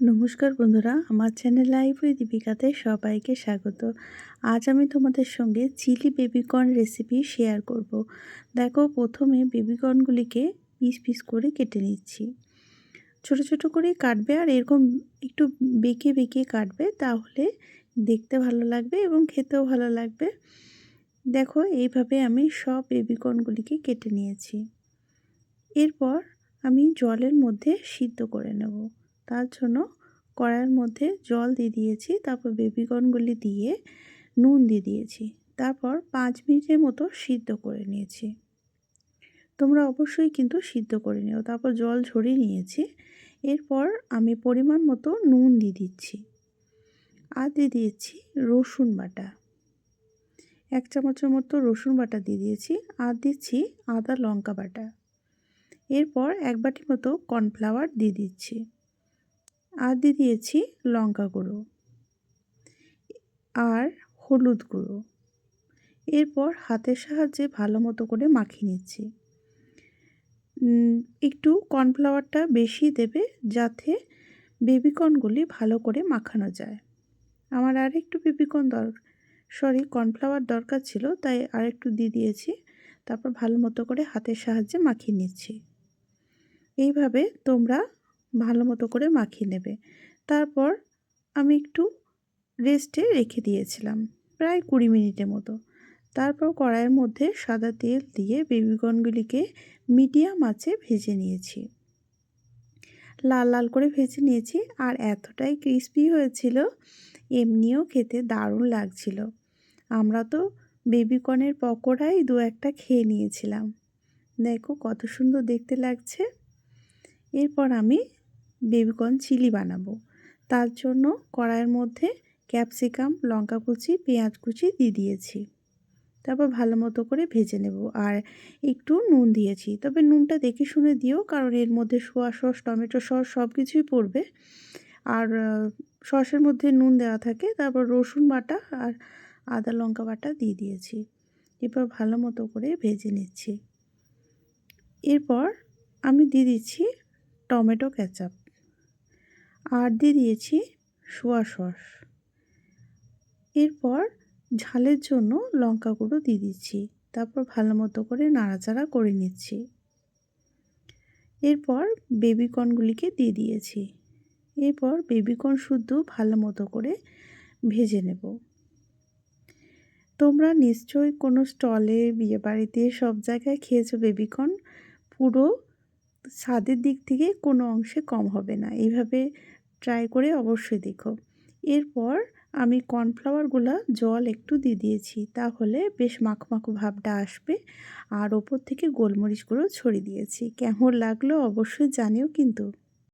নমস্কার বন্ধুরা, আমার চ্যানেল লাইফ উইথ দীপিকাতে সবাইকে স্বাগত। আজ আমি তোমাদের সঙ্গে চিলি বেবিকর্ন রেসিপি শেয়ার করব। দেখো, প্রথমে বেবিকর্নগুলিকে পিস পিস করে কেটে নিচ্ছি। ছোট ছোট করে কাটবে আর এরকম একটু বেঁকে বেঁকে কাটবে, তাহলে দেখতে ভালো লাগবে এবং খেতেও ভালো লাগবে। দেখো, এইভাবে আমি সব বেবিকর্নগুলিকে কেটে নিয়েছি। এরপর আমি জলের মধ্যে সিদ্ধ করে নেব। তার জন্য কড়াইয়ের মধ্যে জল দিয়ে দিয়েছি, তারপর বেবিকর্নগুলি দিয়ে নুন দিয়ে দিয়েছি, তারপর 5 মিনিটের মতো সিদ্ধ করে নিয়েছি। তোমরা অবশ্যই কিন্তু সিদ্ধ করে নিও। তারপর জল ঝরিয়ে নিয়েছি। এরপর আমি পরিমাণ মতো নুন দিয়ে দিচ্ছি আর দিয়ে দিয়েছি রসুন বাটা। 1 চামচের মতো রসুন বাটা দিয়ে দিয়েছি আর দিচ্ছি আদা লঙ্কা বাটা। এরপর 1 বাটি মতো কর্নফ্লাওয়ার দিয়ে দিচ্ছি আর দিয়ে দিয়েছি লঙ্কা গুঁড়ো আর হলুদ গুঁড়ো। এরপর হাতের সাহায্যে ভালো মতো করে মাখিয়ে নিচ্ছি। একটু কর্নফ্লাওয়ারটা বেশি দেবে, যাতে বেবিকর্নগুলি ভালো করে মাখানো যায়। আমার আর একটু কর্নফ্লাওয়ার দরকার ছিল, তাই আর একটু দিয়ে দিয়েছি। তারপর ভালো মতো করে হাতের সাহায্যে মাখিয়ে নিচ্ছি। এইভাবে তোমরা ভালো মতো করে মাখিয়ে নেবে। তারপর আমি একটু রেস্টে রেখে দিয়েছিলাম প্রায় 20 মিনিটের মতো। তারপর কড়াইয়ের মধ্যে সাদা তেল দিয়ে বেবিকর্নগুলিকে মিডিয়াম আঁচে ভেজে নিয়েছি। লাল লাল করে ভেজে নিয়েছি আর এতটাই ক্রিস্পি হয়েছিল, এমনিও খেতে দারুণ লাগছিল। আমরা তো বেবিকর্নের পকোড়াই 2-1টা খেয়ে নিয়েছিলাম। দেখো কত সুন্দর দেখতে লাগছে। এরপর আমি বেবিকর্ন চিলি বানাবো। তার জন্য কড়াইয়ের মধ্যে ক্যাপসিকাম, লঙ্কা কুচি, পেঁয়াজ কুচি দিয়ে দিয়েছি। তারপর ভালো মতো করে ভেজে নেব আর একটু নুন দিয়েছি। তবে নুনটা দেখে শুনে দিও, কারণ এর মধ্যে সোয়া সস, টমেটো সস সব কিছুই পড়বে। আর সসের মধ্যে নুন দেওয়া থাকে। তারপর রসুন বাটা আর আদা লঙ্কা বাটা দিয়ে দিয়েছি। এরপর ভালো মতো করে ভেজে নিচ্ছি। এরপর আমি দিয়ে দিচ্ছি টমেটো কেচাপ আর দিয়ে দিয়েছি সোয়া সস। এরপর ঝালের জন্য লঙ্কা গুঁড়ো দিয়ে দিচ্ছি। তারপর ভালো মতো করে নাড়াচাড়া করে নিচ্ছি। এরপর বেবিকর্নগুলিকে দিয়ে দিয়েছি। এরপর বেবিকর্ন শুদ্ধ ভালো মতো করে ভেজে নেব। তোমরা নিশ্চয়ই কোনো স্টলে, বিয়েবাড়িতে সব জায়গায় খেয়েছো বেবিকর্ন। পুরো স্বাদের দিক থেকে কোনো অংশে কম হবে না। এইভাবে ট্রাই করে অবশ্যই দেখো। এরপর আমি কর্নফ্লাওয়ারগুলো জল একটু দিয়ে দিয়েছি, তাহলে বেশ মাখো মাখো ভাবটা আসবে। আর ওপর থেকে গোলমরিচ গুঁড়ো ছড়িয়ে দিয়েছি। কেমন লাগলো অবশ্যই জানিও কিন্তু।